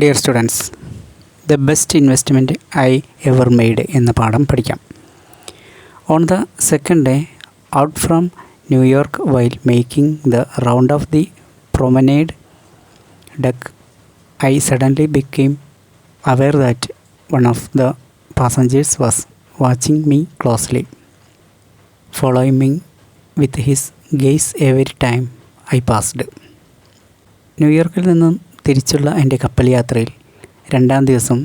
Dear students, the best investment I ever made എന്ന പാഠം പഠിക്കാം. On the second day out from New York while making the round of the promenade deck I suddenly became aware that one of the passengers was watching me closely, following me with his gaze every time I passed. ന്യൂയോർക്കിൽ നിന്നും തിരിച്ചുള്ള എൻ്റെ കപ്പൽ യാത്രയിൽ രണ്ടാം ദിവസം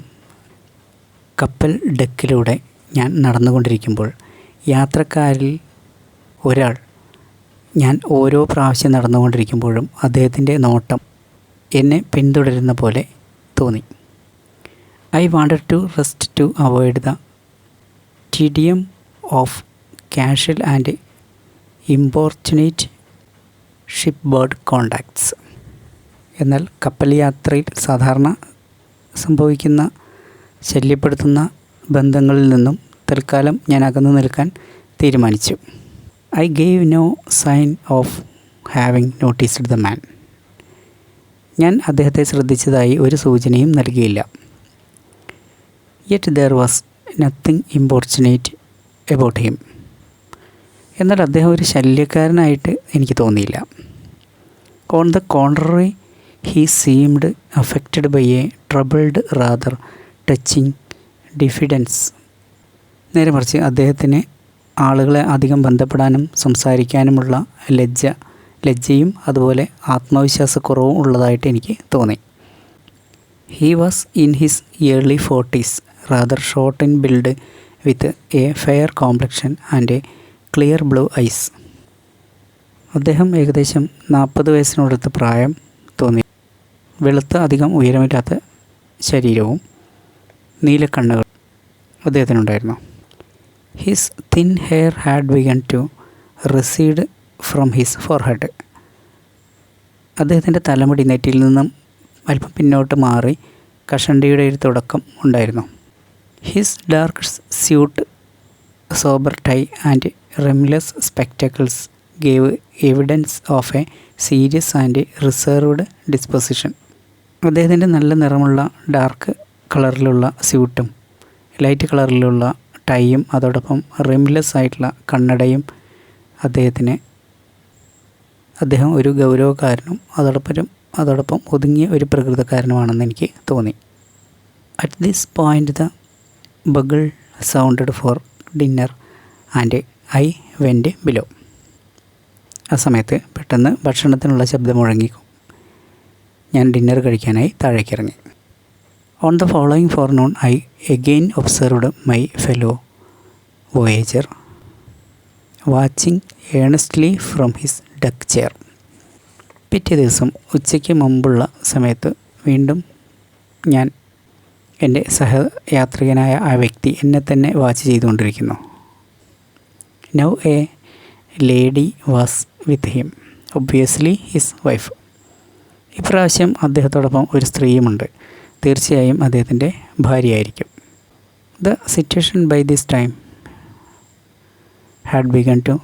കപ്പൽ ഡെക്കിലൂടെ ഞാൻ നടന്നുകൊണ്ടിരിക്കുമ്പോൾ യാത്രക്കാരിൽ ഒരാൾ ഞാൻ ഓരോ പ്രാവശ്യം നടന്നുകൊണ്ടിരിക്കുമ്പോഴും അദ്ദേഹത്തിൻ്റെ നോട്ടം എന്നെ പിന്തുടരുന്ന പോലെ തോന്നി. I wanted to rest to avoid the tedium of casual and importunate shipboard contacts. എന്നാൽ കപ്പൽ യാത്രയിൽ സാധാരണ സംഭവിക്കുന്ന ശല്യപ്പെടുത്തുന്ന ബന്ധങ്ങളിൽ നിന്നും തൽക്കാലം ഞാൻ അകന്നു നിൽക്കാൻ തീരുമാനിച്ചു. I gave no sign of having noticed the man. ഞാൻ അദ്ദേഹത്തെ ശ്രദ്ധിച്ചതായി ഒരു സൂചനയും നൽകിയില്ല. Yet there was nothing importunate about him. എന്നാൽ അദ്ദേഹം ഒരു ശല്യക്കാരനായിട്ട് എനിക്ക് തോന്നിയില്ല. On the contrary, he seemed affected by a troubled, rather touching diffidence. നേരെ മറിച്ച് അദ്ദേഹത്തിന് ആളുകളെ അധികം ബന്ധപ്പെടാനും സംസാരിക്കാനുമുള്ള ലജ്ജയും അതുപോലെ ആത്മവിശ്വാസക്കുറവും ഉള്ളതായിട്ട് എനിക്ക് തോന്നി. He was in his early 40s, rather short in build, with a fair complexion and a clear blue eyes. അദ്ദേഹം ഏകദേശം 40 വയസ്സിനടുത്ത് പ്രായം തോന്നി. വെളുത്ത അധികം ഉയരമില്ലാത്ത ശരീരവും നീലക്കണ്ണുകൾ അദ്ദേഹത്തിനുണ്ടായിരുന്നു. His thin hair had begun to recede from his forehead. അദ്ദേഹത്തിൻ്റെ തലമുടി നെറ്റിയിൽ നിന്നും അല്പം പിന്നോട്ട് മാറി കഷണ്ടിയുടെ ഒരു തുടക്കം ഉണ്ടായിരുന്നു. His dark suit, sober tie and rimless spectacles gave evidence of a serious and reserved disposition. അദ്ദേഹത്തിൻ്റെ നല്ല നിറമുള്ള ഡാർക്ക് കളറിലുള്ള സ്യൂട്ടും ലൈറ്റ് കളറിലുള്ള ടൈയും അതോടൊപ്പം റിംലെസ് ആയിട്ടുള്ള കണ്ണടയും അദ്ദേഹം ഒരു ഗൗരവക്കാരനും അതോടൊപ്പം ഒതുങ്ങിയ ഒരു പ്രകൃതക്കാരനുമാണെന്ന് എനിക്ക് തോന്നി. At this point the bugle sounded for dinner and I went below. ആ സമയത്ത് പെട്ടെന്ന് ഭക്ഷണത്തിനുള്ള ശബ്ദം മുഴങ്ങി. ഞാൻ ഡിന്നർ കഴിക്കാനായി താഴേക്കിറങ്ങി. On the following forenoon I again observed my fellow voyager watching earnestly from his deck chair. പിറ്റേ ദിവസം ഉച്ചയ്ക്ക് മുമ്പുള്ള സമയത്ത് വീണ്ടും ഞാൻ എൻ്റെ സഹയാത്രികനായ ആ വ്യക്തി എന്നെ തന്നെ വാച്ച് ചെയ്തുകൊണ്ടിരിക്കുന്നു. Now a lady was with him, obviously his wife. ഇപ്രാവശ്യം അദ്ദേഹത്തോടൊപ്പം ഒരു സ്ത്രീയുമുണ്ട്. തീർച്ചയായും അദ്ദേഹത്തിൻ്റെ ഭാര്യയായിരിക്കും. The situation by this time had begun to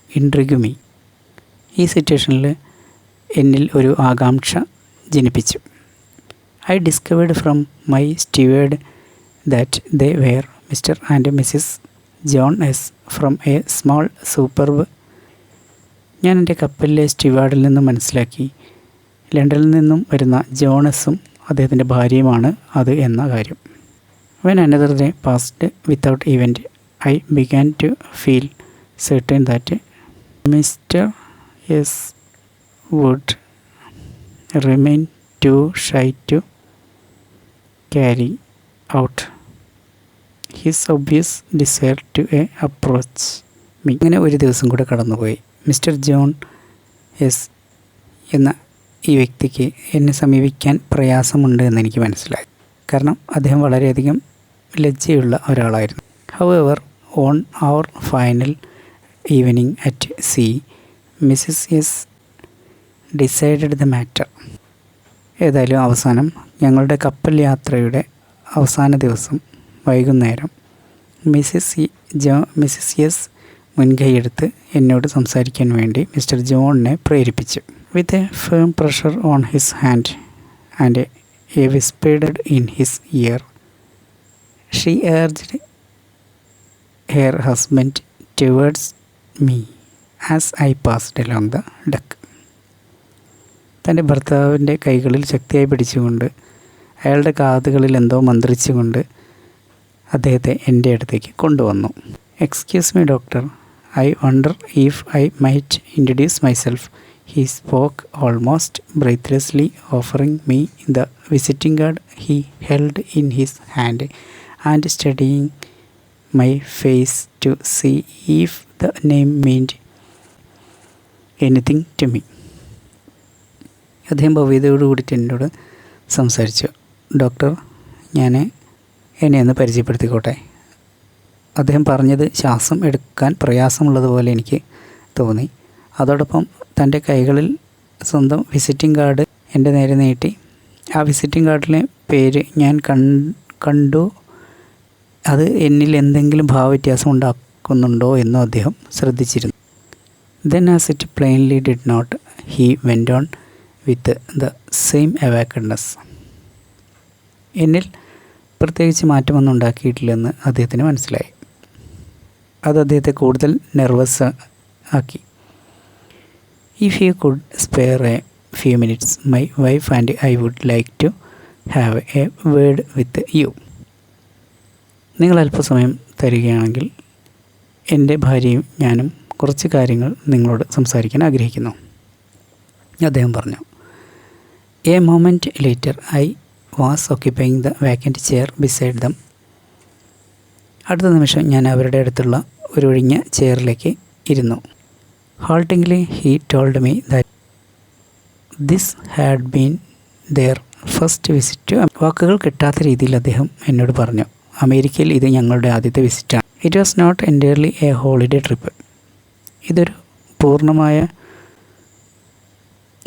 intrigue me. ഈ സിറ്റുവേഷനിൽ എന്നിൽ ഒരു ആകാംക്ഷ ജനിപ്പിച്ചു. I discovered from my steward that they were Mister and Missus John S from a small suburb. ഞാൻ എൻ്റെ കപ്പലിലെ സ്റ്റ്യൂവാർഡിൽ നിന്നും മനസ്സിലാക്കി ലണ്ടനിൽ നിന്നും വരുന്ന ജോൺ എസും അദ്ദേഹത്തിൻ്റെ ഭാര്യയുമാണ് അത് എന്ന കാര്യം. When another day passed without event I began to feel certain that Mr S would remain too shy to carry out his obvious desire to approach me. അങ്ങനെ ഒരു ദിവസം കൂടെ കടന്നുപോയി. മിസ്റ്റർ ജോൺ എസ് എന്ന ഈ വ്യക്തിക്ക് എന്നെ സമീപിക്കാൻ പ്രയാസമുണ്ട് എന്ന് എനിക്ക് മനസ്സിലായി. കാരണം അദ്ദേഹം വളരെയധികം ലജ്ജയുള്ള ഒരാളായിരുന്നു. However, on our final evening at sea, Mrs S decided the matter. ഏതായാലും അവസാനം ഞങ്ങളുടെ കപ്പൽ യാത്രയുടെ അവസാന ദിവസം വൈകുന്നേരം മിസ്സിസ് എസ് മുൻകൈയെടുത്ത് എന്നോട് സംസാരിക്കാൻ വേണ്ടി മിസ്റ്റർ ജോണിനെ പ്രേരിപ്പിച്ചു. With a firm pressure on his hand and whispered in his ear. She urged her husband towards me as I passed along the deck. തൻ്റെ ഭർത്താവിൻ്റെ കൈകളിൽ ശക്തിയായി പിടിച്ചുകൊണ്ട് അയാളുടെ കാതുകളിൽ എന്തോ മന്ത്രിച്ചുകൊണ്ട് അദ്ദേഹത്തെ എൻ്റെ അടുത്തേക്ക് കൊണ്ടുവന്നു. Excuse me doctor, I wonder if I might introduce myself. He spoke almost breathlessly, offering me the visiting card he held in his hand and studying my face to see if the name meant anything to me. അദ്ദേഹം ഭവ്യതയോടുകൂടിയിട്ട് എന്നോട് സംസാരിച്ചു. Doctor, എന്നെ ഒന്ന് പരിചയപ്പെടുത്തിക്കോട്ടെ. അദ്ദേഹം പറഞ്ഞത് ശ്വാസം എടുക്കാൻ പ്രയാസമുള്ളതുപോലെ എനിക്ക് തോന്നി. അതോടൊപ്പം തൻ്റെ കൈകളിൽ സ്വന്തം വിസിറ്റിംഗ് കാർഡ് എൻ്റെ നേരെ നീട്ടി. ആ വിസിറ്റിംഗ് കാർഡിലെ പേര് ഞാൻ കണ്ടു. അത് എന്നിൽ എന്തെങ്കിലും ഭാവവ്യത്യാസം ഉണ്ടാക്കുന്നുണ്ടോ എന്നും അദ്ദേഹം ശ്രദ്ധിച്ചിരുന്നു. Then as it plainly did not, he went on with the same awakeness. എന്നിൽ പ്രത്യേകിച്ച് മാറ്റമൊന്നും ഉണ്ടാക്കിയിട്ടില്ലെന്ന് അദ്ദേഹത്തിന് മനസ്സിലായി. അത് അദ്ദേഹത്തെ കൂടുതൽ നെർവസ് ആക്കി. If you could spare a few minutes, my wife and I would like to have a word with you. നിങ്ങൾ അല്പസമയം തരികയാണെങ്കിൽ എൻ്റെ ഭാര്യയും ഞാനും കുറച്ച് കാര്യങ്ങൾ നിങ്ങളോട് സംസാരിക്കാൻ ആഗ്രഹിക്കുന്നു, അദ്ദേഹം പറഞ്ഞു. A moment later, I was occupying the vacant chair beside them. അടുത്ത നിമിഷം ഞാൻ അവരുടെ അടുത്തുള്ള ഒരു ഒഴിഞ്ഞ ചെയറിലേക്ക് ഇരുന്നു. Haltingly, he told me that this had been their first visit to America. വാക്കുകൾ കിട്ടാത്ത രീതിയിൽ അദ്ദേഹം എന്നോട് പറഞ്ഞു, അമേരിക്കയിൽ ഇത് ഞങ്ങളുടെ ആദ്യത്തെ വിസിറ്റാണ്. It was not entirely a holiday trip. ഇതൊരു പൂർണ്ണമായ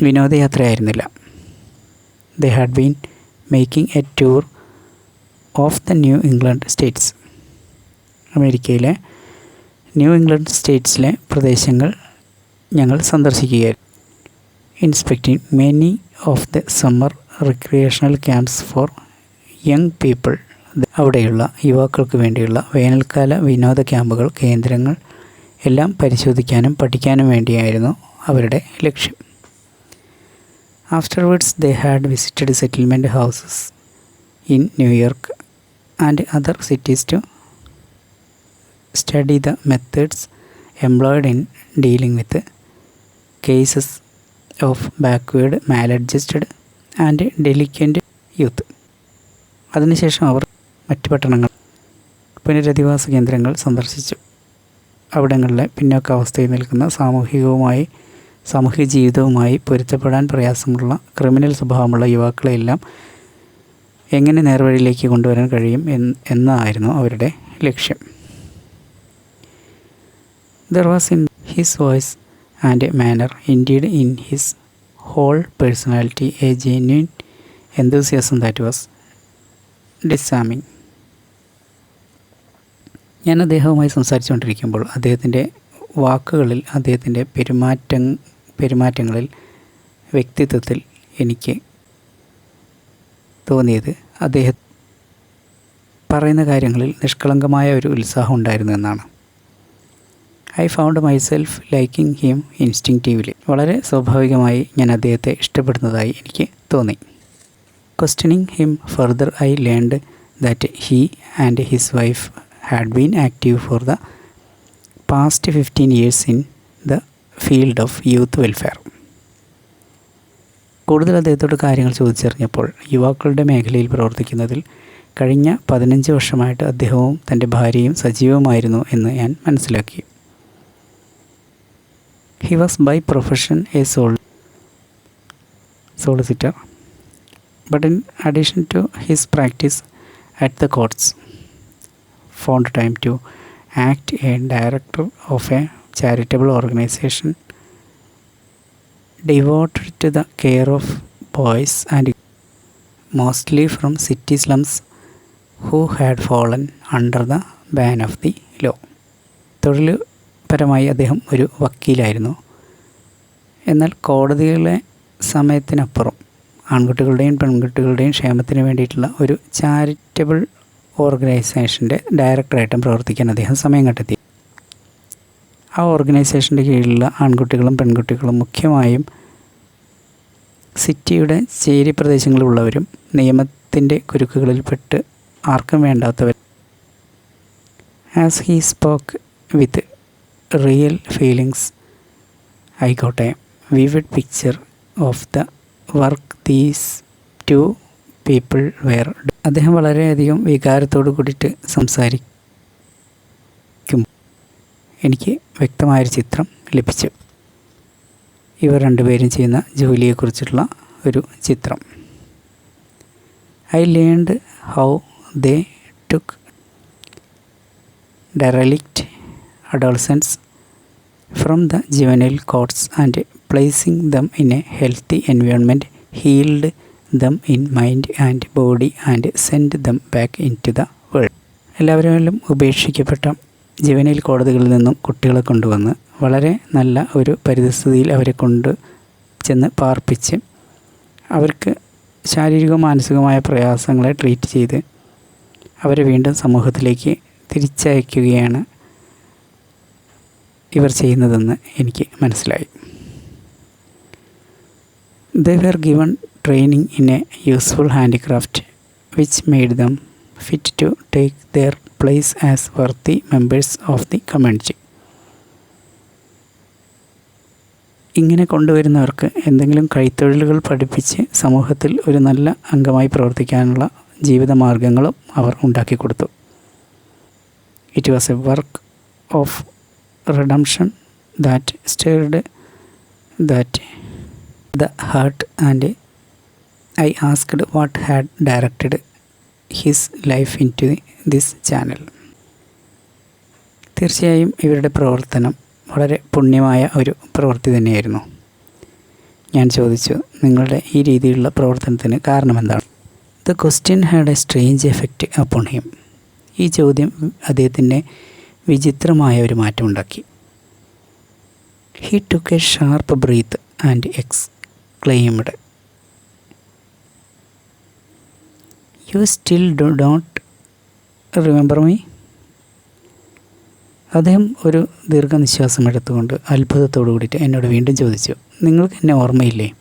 വിനോദയാത്രയായിരുന്നില്ല. They had been making a tour of the New England states. അമേരിക്കയിലെ ന്യൂ ഇംഗ്ലണ്ട് സ്റ്റേറ്റ്സിലെ പ്രദേശങ്ങൾ ഞങ്ങൾ സന്ദർശിക്കുകയായിരുന്നു. Inspecting many of the summer recreational camps for young people. അവിടെയുള്ള യുവാക്കൾക്ക് വേണ്ടിയുള്ള വേനൽക്കാല വിനോദ ക്യാമ്പുകൾ, കേന്ദ്രങ്ങൾ എല്ലാം പരിശോധിക്കാനും പഠിക്കാനും വേണ്ടിയായിരുന്നു അവരുടെ ലക്ഷ്യം. Afterwards, they had visited settlement houses in New York and other cities to study the methods employed in dealing with cases of backward, maladjusted and delinquent youth. അതിനുശേഷം അവർ മറ്റ് പട്ടണങ്ങൾ, പുനരധിവാസ കേന്ദ്രങ്ങൾ സന്ദർശിച്ചു. അവിടങ്ങളിലെ പിന്നോക്കാവസ്ഥയിൽ നിൽക്കുന്ന സാമൂഹിക ജീവിതവുമായി പൊരുത്തപ്പെടാൻ പ്രയാസമുള്ള ക്രിമിനൽ സ്വഭാവമുള്ള യുവാക്കളെയെല്ലാം എങ്ങനെ നേർവഴിയിലേക്ക് കൊണ്ടുവരാൻ കഴിയും എന്നായിരുന്നു അവരുടെ ലക്ഷ്യം. There was in his voice and manner, indeed in his whole personality, a genuine enthusiasm that was disarming. ഞാൻ അദ്ദേഹവുമായി സംസാരിച്ചുകൊണ്ടിരിക്കുമ്പോൾ അദ്ദേഹത്തിൻ്റെ വാക്കുകളിൽ, അദ്ദേഹത്തിൻ്റെ പെരുമാറ്റങ്ങളിൽ, വ്യക്തിത്വത്തിൽ എനിക്ക് തോന്നിയത് അദ്ദേഹം പറയുന്ന കാര്യങ്ങളിൽ നിഷ്കളങ്കമായ ഒരു ഉത്സാഹം ഉണ്ടായിരുന്നു എന്നാണ്. I found myself liking him instinctively. വളരെ സ്വാഭാവികമായി ഞാൻ അദ്ദേഹത്തെ ഇഷ്ടപ്പെടുന്നതായി എനിക്ക് തോന്നി. Questioning him further, I learned that he and his wife had been active for the past 15 years in the field of youth welfare. കൂടുതൽ അദ്ദേഹത്തോട് കാര്യങ്ങൾ ചോദിച്ചറിഞ്ഞപ്പോൾ യുവാക്കളുടെ മേഖലയിൽ പ്രവർത്തിക്കുന്നതിൽ കഴിഞ്ഞ 15 വർഷമായിട്ട് അദ്ദേഹവും തൻ്റെ ഭാര്യയും സജീവമായിരുന്നു എന്ന് ഞാൻ മനസ്സിലാക്കി. He was by profession a solicitor, but in addition to his practice at the courts, found time to act a director of a charitable organization devoted to the care of boys and mostly from city slums who had fallen under the ban of the law. തൊഴിൽപരമായി അദ്ദേഹം ഒരു വക്കീലായിരുന്നു. എന്നാൽ കോടതികളെ സമയത്തിനപ്പുറം ആൺകുട്ടികളുടെയും പെൺകുട്ടികളുടെയും ക്ഷേമത്തിന് വേണ്ടിയിട്ടുള്ള ഒരു charitable ഓർഗനൈസേഷൻ്റെ ഡയറക്ടറായിട്ടും പ്രവർത്തിക്കാൻ അദ്ദേഹം സമയം കണ്ടെത്തി. ആ ഓർഗനൈസേഷൻ്റെ കീഴിലുള്ള ആൺകുട്ടികളും പെൺകുട്ടികളും മുഖ്യമായും സിറ്റിയുടെ ചേരി പ്രദേശങ്ങളിലുള്ളവരും നിയമത്തിൻ്റെ കുരുക്കുകളിൽപ്പെട്ട് ആർക്കും വേണ്ടാത്തവർ. As he spoke with real feelings I got a vivid picture of the work these two people were. അദ്ദേഹം വളരെയധികം വികാരത്തോട് കൂടിയിട്ട് സംസാരിക്കും. എനിക്ക് വ്യക്തമായൊരു ചിത്രം ലഭിച്ചു. ഇവർ രണ്ടുപേരും ചെയ്യുന്ന ജോലിയെക്കുറിച്ചുള്ള ഒരു ചിത്രം. I learned how they took derelict adolescents from the juvenile courts and placing them in a healthy environment healed them in mind and body and sent them back into the world. എല്ലാവരും ഉപേക്ഷിക്കപ്പെട്ട juvenile കോടതികളിൽ നിന്നും കുട്ടികളെ കൊണ്ടുവന്ന് വളരെ നല്ല ഒരു പരിസ്ഥിതിയിൽ അവരെ കൊണ്ട് ചെന്ന് പാർപ്പിച്ച് അവർക്ക് ശാരീരികവും മാനസികവുമായ പ്രയാസങ്ങളെ ട്രീറ്റ് ചെയ്ത് അവരെ വീണ്ടും സമൂഹത്തിലേക്ക് തിരിച്ചയക്കുകയാണ് ഇവർ ചെയ്യുന്നതെന്ന് എനിക്ക് മനസ്സിലായി. They were given training in a useful handicraft which made them fit to take their place as worthy members of the community. ഇങ്ങനെ കൊണ്ടുവരുന്നവർക്ക് എന്തെങ്കിലും കൈത്തൊഴിലുകൾ പഠിപ്പിച്ച് സമൂഹത്തിൽ ഒരു നല്ല അംഗമായി പ്രവർത്തിക്കാനുള്ള ജീവിതമാർഗങ്ങളും അവർ ഉണ്ടാക്കിക്കൊടുത്തു. It was a work of redemption that stirred that the heart, and I asked what had directed his life into this channel. തീർച്ചയായും ഇവരുടെ പ്രവർത്തനം വളരെ പുണ്യമായ ഒരു പ്രവൃത്തി തന്നെയായിരുന്നു. ഞാൻ ചോദിച്ചു, നിങ്ങളുടെ ഈ രീതിയിലുള്ള പ്രവർത്തനത്തിന് കാരണമെന്താണ്? The question had a strange effect upon him. ഈ ചോദ്യം അദ്ദേഹത്തിൻ്റെ വിചിത്രമായ ഒരു മാറ്റമുണ്ടാക്കി. He took a sharp breath and exclaimed, "You still don't remember me?" അദ്ദേഹം ഒരു ദീർഘനിശ്വാസം എടുത്തുകൊണ്ട് അത്ഭുതത്തോടു കൂടിയിട്ട് എന്നോട് വീണ്ടും ചോദിച്ചു, നിങ്ങൾക്ക് എന്നെ ഓർമ്മയില്ലേ?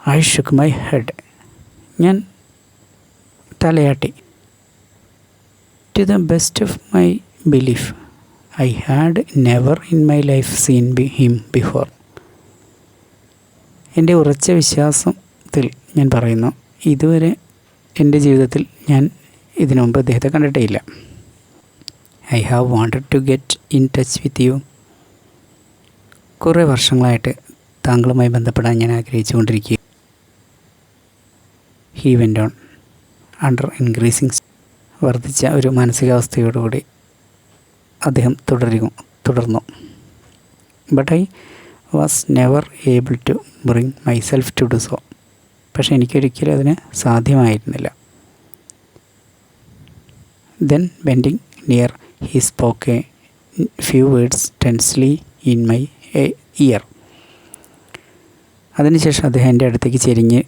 I shook my head. ഞാൻ തലയാട്ടി. To the best of my belief, I had never in my life seen him before. എൻ്റെ ഉറച്ച വിശ്വാസത്തിൽ ഞാൻ പറയുന്നു, ഇതുവരെ എൻ്റെ ജീവിതത്തിൽ ഞാൻ ഇതിനു മുമ്പ് അദ്ദേഹത്തെ കണ്ടിട്ടേയില്ല. I have wanted to get in touch with you. കുറേ വർഷങ്ങളായിട്ട് താങ്കളുമായി ബന്ധപ്പെടാൻ ഞാൻ ആഗ്രഹിച്ചുകൊണ്ടിരിക്കുക. He went on, under increasing വർദ്ധിച്ച ഒരു മാനസികാവസ്ഥയോടുകൂടി അദ്ദേഹം തുടർന്നു. But I was never able to bring myself to do so. പക്ഷെ എനിക്കൊരിക്കലും അതിന് സാധ്യമായിരുന്നില്ല. Then bending near he spoke a few words tensely in my ear. അതിനുശേഷം അദ്ദേഹം എൻ്റെ അടുത്തേക്ക് ചെരിഞ്ഞ്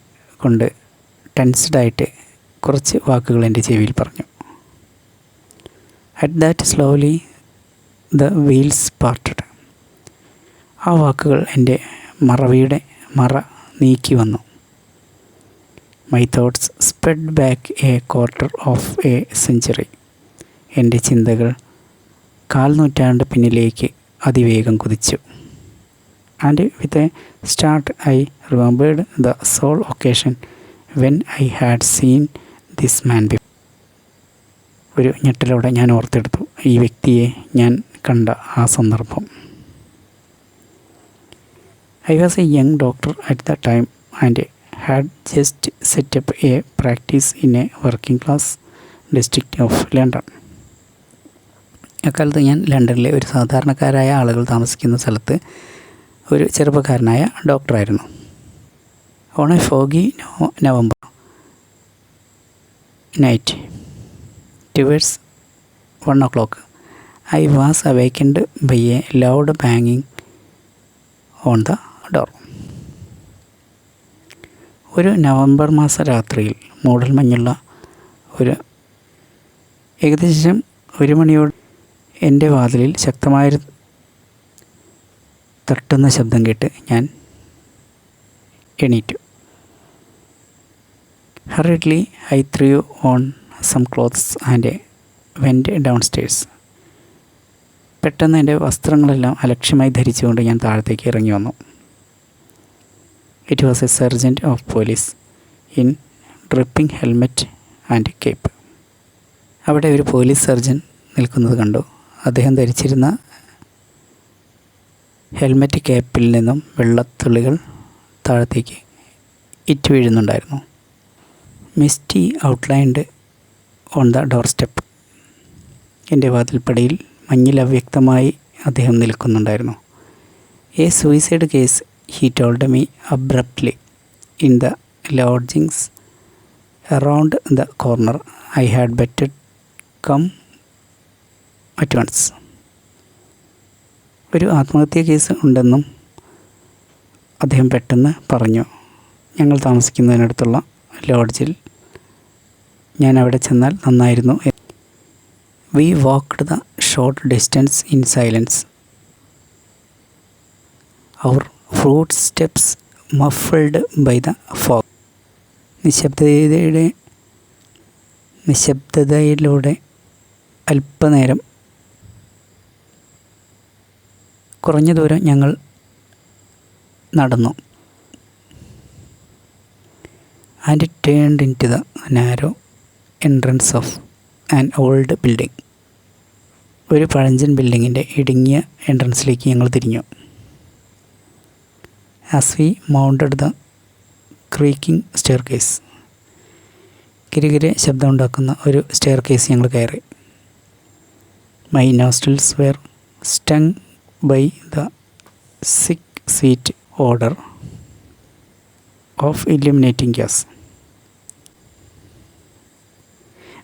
കൊണ്ട് ടെൻസ്ഡായിട്ട് കുറച്ച് വാക്കുകൾ എൻ്റെ ചെവിയിൽ പറഞ്ഞു. At that slowly the wheels parted. ആ വാക്കുകൾ എൻ്റെ മറവിയുടെ മറ നീക്കി വന്നു. My thoughts spread back a quarter of a century. എൻ്റെ ചിന്തകൾ 1/4 നൂറ്റാണ്ട് പിന്നിലേക്ക് അതിവേഗം കുതിച്ചു. And with a start I remembered the sole occasion when I had seen this man before. ഒരു ഞെട്ടലോടെ ഞാൻ ഓർത്തെടുത്തു ഈ വ്യക്തിയെ ഞാൻ കണ്ട ആ സന്ദർഭം. I was a young doctor at the time and had just set up a practice in a working class district of London. അക്കാലത്ത് ഞാൻ ലണ്ടനിലെ ഒരു സാധാരണക്കാരായ ആളുകൾ താമസിക്കുന്ന സ്ഥലത്ത് ഒരു ചെറുപ്പക്കാരനായ ഡോക്ടറായിരുന്നു. On a foggy November night, towards 1 o'clock, I was awakened by a loud banging on the door. ഒരു നവംബർ മാസ രാത്രിയിൽ മൂടൽമഞ്ഞുള്ള ഒരു ഏകദേശം 1 മണിയോട് എൻ്റെ വാതിലിൽ ശക്തമായൊരു തട്ടുന്ന ശബ്ദം കേട്ട് ഞാൻ എണീറ്റു. Hurriedly I threw on some clothes and went downstairs. പെട്ടെന്ന് എൻ്റെ വസ്ത്രങ്ങളെല്ലാം അലക്ഷ്യമായി ധരിച്ചുകൊണ്ട് ഞാൻ താഴത്തേക്ക് ഇറങ്ങി വന്നു. It was a sergeant of police in dripping helmet and cape. അവിടെ ഒരു പോലീസ് സർജൻ നിൽക്കുന്നത് കണ്ടു. അദ്ദേഹം ധരിച്ചിരുന്ന ഹെൽമെറ്റ് ക്യാപ്പിൽ നിന്നും വെള്ളത്തുള്ളികൾ താഴത്തേക്ക് ഇറ്റ് വീഴുന്നുണ്ടായിരുന്നു. Misty outlined on the door step. എൻ്റെ വാതിൽപ്പടിയിൽ മഞ്ഞിൽ അവ്യക്തമായി അദ്ദേഹം നിൽക്കുന്നുണ്ടായിരുന്നു. A suicide case he told me abruptly in the lodgings around the corner. I had better come at once. ഒരു ആത്മഹത്യാ കേസ് ഉണ്ടെന്നും അദ്ദേഹം പെട്ടെന്ന് പറഞ്ഞു. ഞങ്ങൾ താമസിക്കുന്നതിനടുത്തുള്ള ലോഡ്ജിൽ ഞാൻ അവിടെ ചെന്നാൽ നന്നായിരുന്നു. We walked the short distance in silence. Our footsteps muffled by the fog. നിശബ്ദതയിലൂടെ അല്പനേരം കുറഞ്ഞ ദൂരം ഞങ്ങൾ നടന്നു. And turned into the narrow entrance of an old building. ഒരു പഴഞ്ചൻ ബിൽഡിങ്ങിൻ്റെ ഇടുങ്ങിയ എൻട്രൻസിലേക്ക് ഞങ്ങൾ തിരിഞ്ഞു. As we mounted the creaking staircase. കിരികിരെ ശബ്ദമുണ്ടാക്കുന്ന ഒരു സ്റ്റെയർ കേസ് ഞങ്ങൾ കയറി. My nostrils were stung by the sick sweet odour of illuminating gas.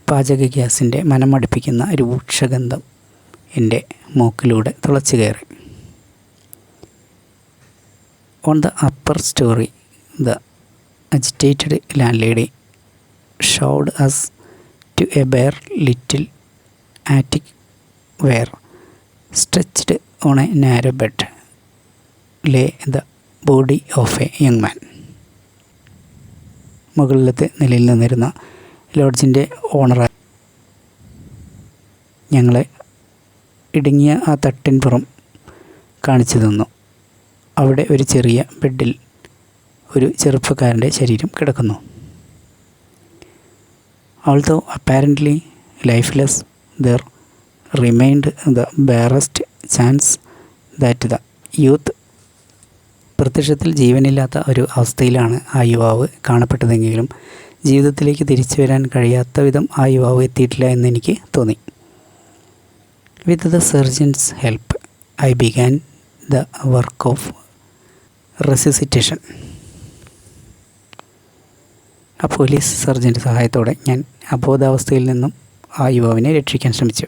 പാചക ഗ്യാസിൻ്റെ മനമടുപ്പിക്കുന്ന രൂക്ഷഗന്ധം എൻ്റെ മൂക്കിലൂടെ തുളച്ചു കയറി. On the upper storey the agitated landlady showed us to a bare little attic where stretched on a narrow bed lay the body of a young man. മുകളിലത്തെ നിലയിൽ നിന്നിരുന്ന ലോഡ്ജിൻ്റെ ഓണറായി ഞങ്ങളെ ഇടുങ്ങിയ ആ തട്ടിൻപുറം കാണിച്ചു തന്നു. അവിടെ ഒരു ചെറിയ ബെഡിൽ ഒരു ചെറുപ്പക്കാരൻ്റെ ശരീരം കിടക്കുന്നു. Although apparently lifeless, there remained the barest chance that the youth. പ്രത്യക്ഷത്തിൽ ജീവനില്ലാത്ത ഒരു അവസ്ഥയിലാണ് ആ യുവാവ് കാണപ്പെട്ടതെങ്കിലും ജീവിതത്തിലേക്ക് തിരിച്ചു വരാൻ കഴിയാത്ത വിധം ആ യുവാവ് എത്തിയിട്ടില്ല എന്നെനിക്ക് തോന്നി. With the surgeon's help I began the work of resuscitation. ആ പോലീസ് സർജൻ്റെ സഹായത്തോടെ ഞാൻ അബോധാവസ്ഥയിൽ നിന്നും ആ യുവാവിനെ രക്ഷിക്കാൻ ശ്രമിച്ചു.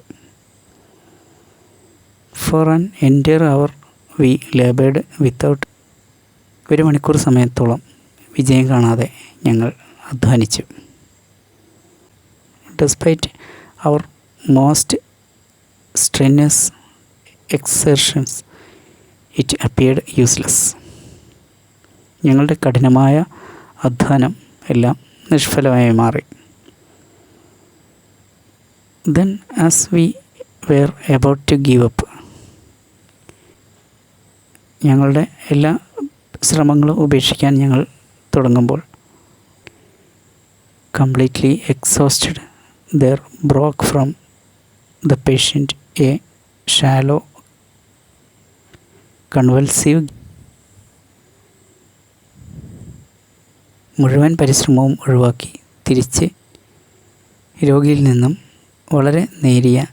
For an entire hour we laboured without. 1 മണിക്കൂർ സമയത്തോളം വിജയം കാണാതെ ഞങ്ങൾ അധ്വാനിച്ചു. Despite our most strenuous exertions it appeared useless. ഞങ്ങളുടെ കഠിനമായ അധ്വാനം എല്ലാം നിഷ്ഫലമായി മാറി. Then as we were about to give up. ഞങ്ങളുടെ എല്ലാ ശ്രമങ്ങളും ഉപേക്ഷിക്കാൻ ഞങ്ങൾ തുടങ്ങുമ്പോൾ completely exhausted, there broke from the patient a shallow, convulsive. മുഴുവൻ പരിശ്രമവും ഒഴിവാക്കി തിരിച്ച് രോഗിയിൽ നിന്നും വളരെ നേരിയ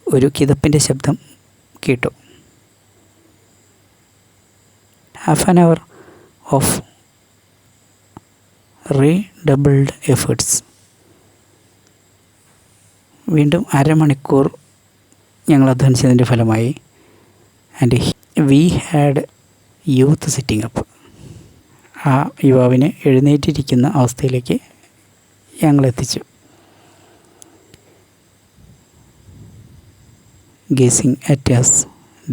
ഒരു കിതപ്പിൻ്റെ ശബ്ദം കേട്ടു. Half an hour of redoubled efforts. വീണ്ടും 1/2 മണിക്കൂർ ഞങ്ങൾ അധ്വാനിച്ചതിൻ്റെ ഫലമായി and we had youth sitting up. ആ യുവാവിനെ എഴുന്നേറ്റിരിക്കുന്ന അവസ്ഥയിലേക്ക് ഞങ്ങളെത്തിച്ചു. ഗേസിങ് അറ്റ് അസ്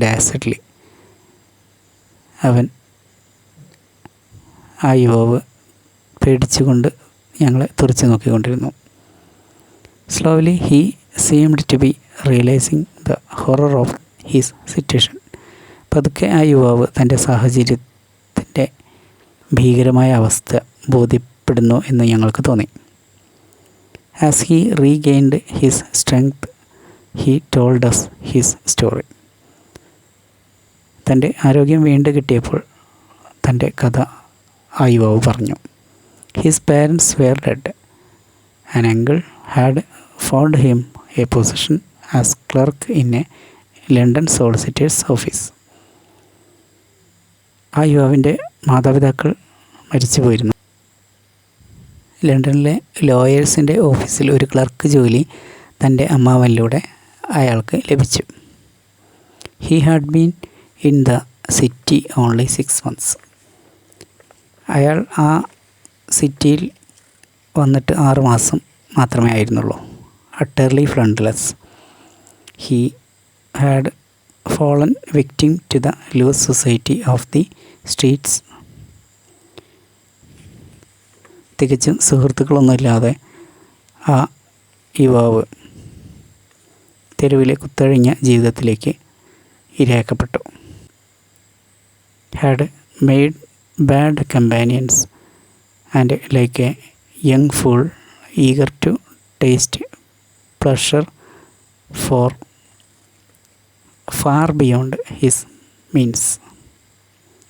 ഡാസഡ്ലി, ആ യുവാവ് പേടിച്ചുകൊണ്ട് ഞങ്ങളെ തുറച്ചു നോക്കിക്കൊണ്ടിരുന്നു. Slowly he seemed to be realising the horror of his situation. പതുക്കെ ആ യുവാവ് തൻ്റെ സാഹചര്യത്തിൻ്റെ ഭീകരമായ അവസ്ഥ ബോധ്യപ്പെടുന്നു എന്ന് ഞങ്ങൾക്ക് തോന്നി. As he regained his strength he told us his story. തൻ്റെ ആരോഗ്യം വീണ്ടും കിട്ടിയപ്പോൾ തൻ്റെ കഥ ആ യുവാവ് പറഞ്ഞു. His parents were dead. An uncle had found him a position as clerk in a London solicitors office. ആ യുവാവിൻ്റെ മാതാപിതാക്കൾ മരിച്ചു പോയിരുന്നു. ലണ്ടനിലെ ലോയേഴ്സിൻ്റെ ഓഫീസിൽ ഒരു ക്ലർക്ക് ജോലി തൻ്റെ അമ്മാവനിലൂടെ അയാൾക്ക് ലഭിച്ചു. He had been in the city only 6 months. അയാൾ ആ സിറ്റിയിൽ വന്നിട്ട് 6 മാസം മാത്രമേ ആയിരുന്നുള്ളൂ. Utterly friendless, he had fallen victim to the loose society of the streets. തികച്ചും സുഹൃത്തുക്കളൊന്നുമില്ലാതെ ആ യുവാവ് തെരുവിലെ കുത്തഴിഞ്ഞ ജീവിതത്തിലേക്ക് ഇരയാക്കപ്പെട്ടു. Had made bad companions and like a young fool eager to taste pleasure for far beyond his means.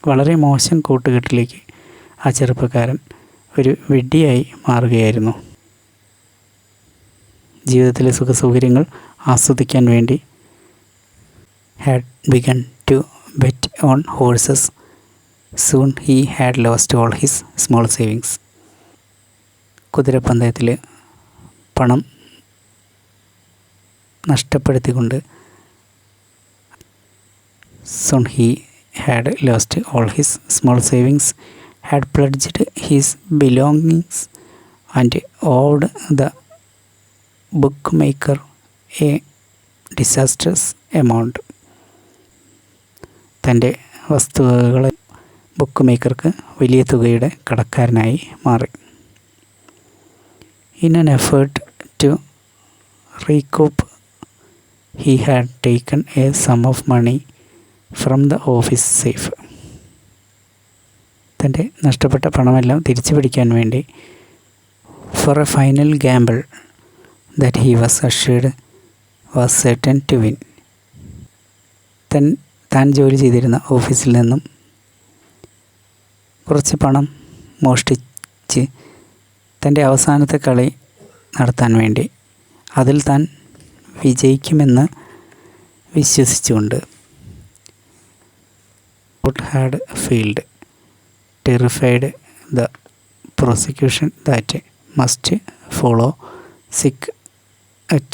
വളരെ മോശം കൂട്ടുകെട്ടിലേക്ക് ആ ചെറുപ്പക്കാരൻ ഒരു വിഡ്ഢിയായി മാറുകയായിരുന്നു. ജീവിതത്തിലെ സുഖസൗകര്യങ്ങൾ ആസ്വദിക്കാൻ വേണ്ടി had begun to bet on horses. Soon he had lost all his small savings. കുതിരപ്പന്തയത്തിൽ പണം നഷ്ടപ്പെടുത്തിക്കൊണ്ട് soon he had lost all his small savings, had pledged his belongings and owed the bookmaker a disastrous amount. തൻ്റെ വസ്തുവകളെ book മേക്കർക്ക് വലിയ തുകയുടെ കടക്കാരനായി മാറി. In an effort to recoup, he had taken a sum of money from the office safe. തൻ്റെ നഷ്ടപ്പെട്ട പണമെല്ലാം തിരിച്ചു പിടിക്കാൻ വേണ്ടി for a final gamble that he was assured was certain to win. താൻ ജോലി ചെയ്തിരുന്ന ഓഫീസിൽ നിന്നും കുറച്ച് പണം മോഷ്ടിച്ച് തൻ്റെ അവസാനത്തെ കളി നടത്താൻ വേണ്ടി അതിൽ താൻ വിജയിക്കുമെന്ന് വിശ്വസിച്ചുകൊണ്ട് had failed, terrified the prosecution that must follow, sick at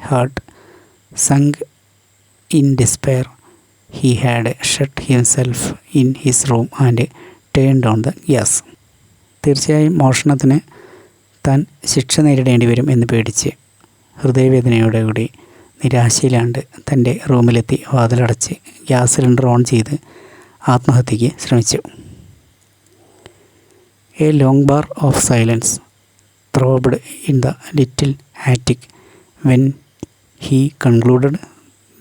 heart, sunk in despair, he had shut himself in his room and turned on the gas. തീർച്ചയായും മോഷണത്തിന് താൻ ശിക്ഷ നേരിടേണ്ടി വരും എന്ന് പേടിച്ച് ഹൃദയവേദനയോടെ കൂടി നിരാശയിലാണ്ട് തൻ്റെ റൂമിലെത്തി വാതിലടച്ച് ഗ്യാസ് സിലിണ്ടർ ഓൺ ചെയ്ത് ആത്മഹത്യയ്ക്ക് ശ്രമിച്ചു. A long bar of silence throbbed in the little attic when he concluded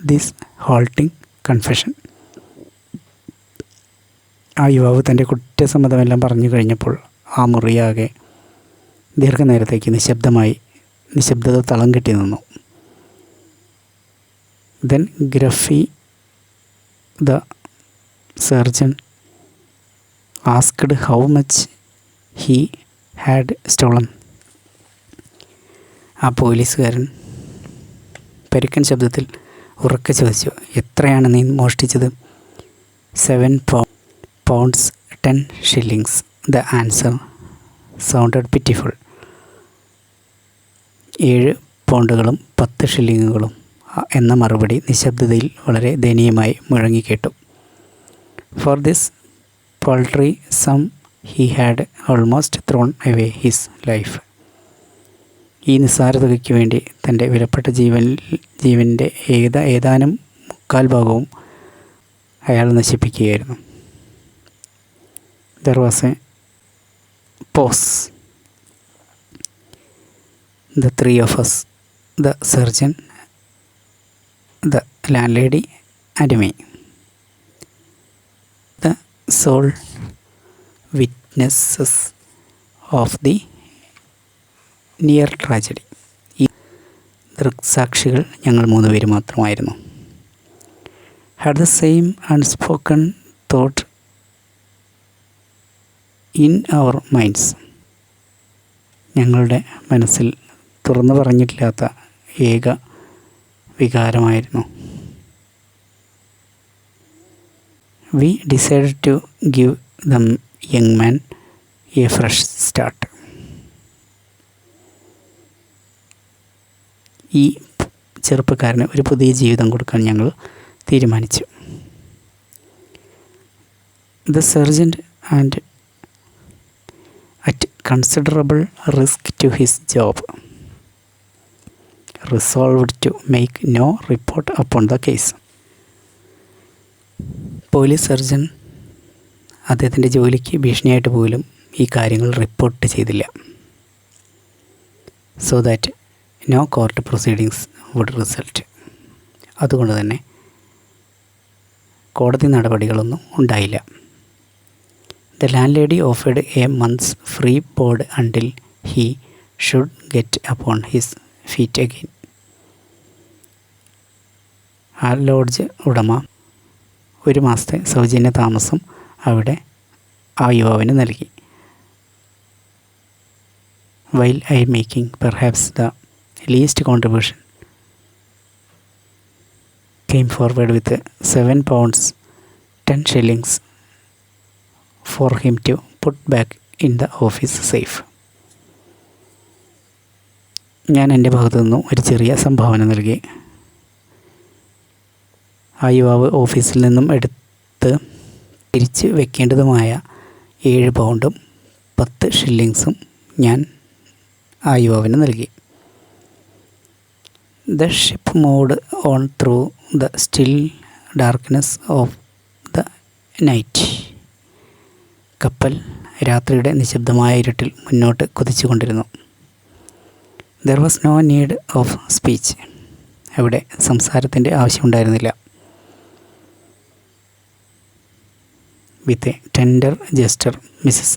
this halting confession. ആ യുവാവ് തൻ്റെ കുറ്റസമ്മതമെല്ലാം പറഞ്ഞു കഴിഞ്ഞപ്പോൾ ആ മുറിയാകെ ദീർഘനേരത്തേക്ക് നിശബ്ദത തളം കെട്ടി നിന്നു. Then Gruffy the surgeon asked how much he had stolen. ആ പോലീസുകാരൻ പരുക്കൻ ശബ്ദത്തിൽ ഉറക്കെ ചോദിച്ചു, എത്രയാണ് നീ മോഷ്ടിച്ചത്? 7 pounds 10 shillings. The answer sounded pitiful. 7 പൗണ്ടുകളും 10 ഷില്ലിങ്ങുകളും എന്ന മറുപടി നിശബ്ദതയിൽ വളരെ ദയനീയമായി മുഴങ്ങിക്കേട്ടു. For this paltry sum he had almost thrown away his life. ഈ നിസ്സാര തുകയ്ക്ക് വേണ്ടി തൻ്റെ വിലപ്പെട്ട ജീവൻ്റെ ഏതാനും മുക്കാൽ ഭാഗവും അയാൾ നശിപ്പിക്കുകയായിരുന്നു. There was a pause. The three of us, the surgeon, the landlady, and me, the sole witnesses of the near tragedy. ഈ ദൃക്സാക്ഷികൾ ഞങ്ങൾ 3 പേര് മാത്രമായിരുന്നു. Had the same unspoken thought in our minds. ഞങ്ങളുടെ മനസ്സിൽ തുറന്നു പറഞ്ഞിട്ടില്ലാത്ത ഏക വികാരമായിരുന്നു. We decided to give the young man a fresh start. ഈ ചെറുപ്പക്കാരന് ഒരു പുതിയ ജീവിതം കൊടുക്കാൻ ഞങ്ങൾ തീരുമാനിച്ചു. The surgeon, and at considerable risk to his job, resolved to make no report upon the case. Police surgeon അദ്ദേഹത്തിൻ്റെ ജോലിക്ക് ഭീഷണിയായിട്ട് പോലും ഈ കാര്യങ്ങൾ റിപ്പോർട്ട് ചെയ്തില്ല. So that no court proceedings would result. അതുകൊണ്ട് തന്നെ കോടതി നടപടികളൊന്നും ഉണ്ടായില്ല. The landlady offered a month's free board until he should get upon his feet again. ആ ലോഡ്ജ് ഉടമ 1 മാസത്തെ സൗജന്യ താമസം അവിടെ ആ യുവാവിന് നൽകി. While I making perhaps the least contribution, came forward with 7 pounds 10 shillings for him to put back in the office safe. ഞാൻ എൻ്റെ ഭാഗത്തു നിന്നും ഒരു ചെറിയ സംഭാവന നൽകി. ആ യുവാവ് ഓഫീസിൽ നിന്നും എടുത്ത് തിരിച്ച് വെക്കേണ്ടതുമായ 7 പൗണ്ടും 10 ഷില്ലിങ്സും ഞാൻ ആ യുവാവിന് നൽകി. The ship moved on through the still darkness of the night. കപ്പൽ രാത്രിയുടെ നിശബ്ദമായ ഇരുട്ടിൽ മുന്നോട്ട് കുതിച്ചുകൊണ്ടിരുന്നു. There was no need of speech. അവിടെ സംസാരത്തിൻ്റെ ആവശ്യമുണ്ടായിരുന്നില്ല. With a tender gesture, Mrs.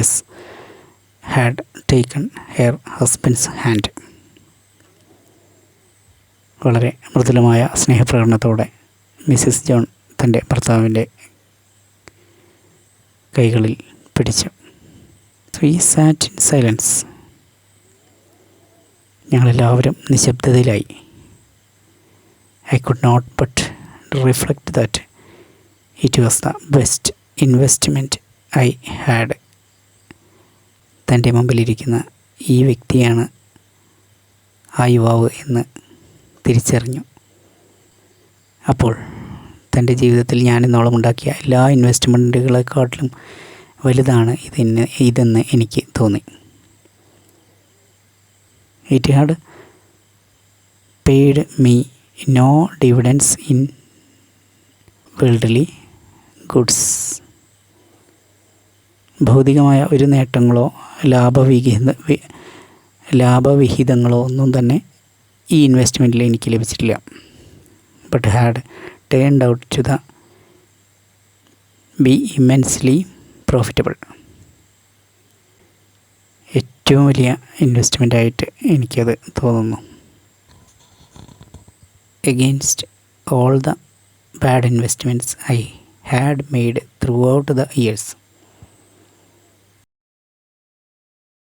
S. had taken her husband's hand. വളരെ മൃദുലമായ സ്നേഹപ്രകടനത്തോടെ മിസ്സിസ് ജോൺ തൻ്റെ ഭർത്താവിൻ്റെ കൈകളിൽ പിടിച്ചു. We sat in silence. ഞങ്ങളെല്ലാവരും നിശബ്ദതയിലായി. I could not but reflect that it was the best investment I had. തൻ്റെ മുമ്പിലിരിക്കുന്ന ഈ വ്യക്തിയാണ് ആ യുവാവ് എന്ന് തിരിച്ചറിഞ്ഞു. അപ്പോൾ തൻ്റെ ജീവിതത്തിൽ ഞാൻ ഇന്നോളം ഉണ്ടാക്കിയ എല്ലാ ഇൻവെസ്റ്റ്മെൻറ്റുകളെക്കാട്ടിലും വലുതാണ് ഇതെന്ന് എനിക്ക് തോന്നി. It had paid me no dividends in worldly goods. ഭൗതികമായ ഒരു നേട്ടങ്ങളോ ലാഭവിഹിതങ്ങളോ ഒന്നും തന്നെ ഈ ഇൻവെസ്റ്റ്മെൻറ്റിൽ എനിക്ക് ലഭിച്ചിട്ടില്ല. But had turned out to be immensely profitable. ഏറ്റവും വലിയ ഇൻവെസ്റ്റ്മെൻറ്റായിട്ട് എനിക്കത് തോന്നുന്നു. Against all the bad investments I had made throughout the years,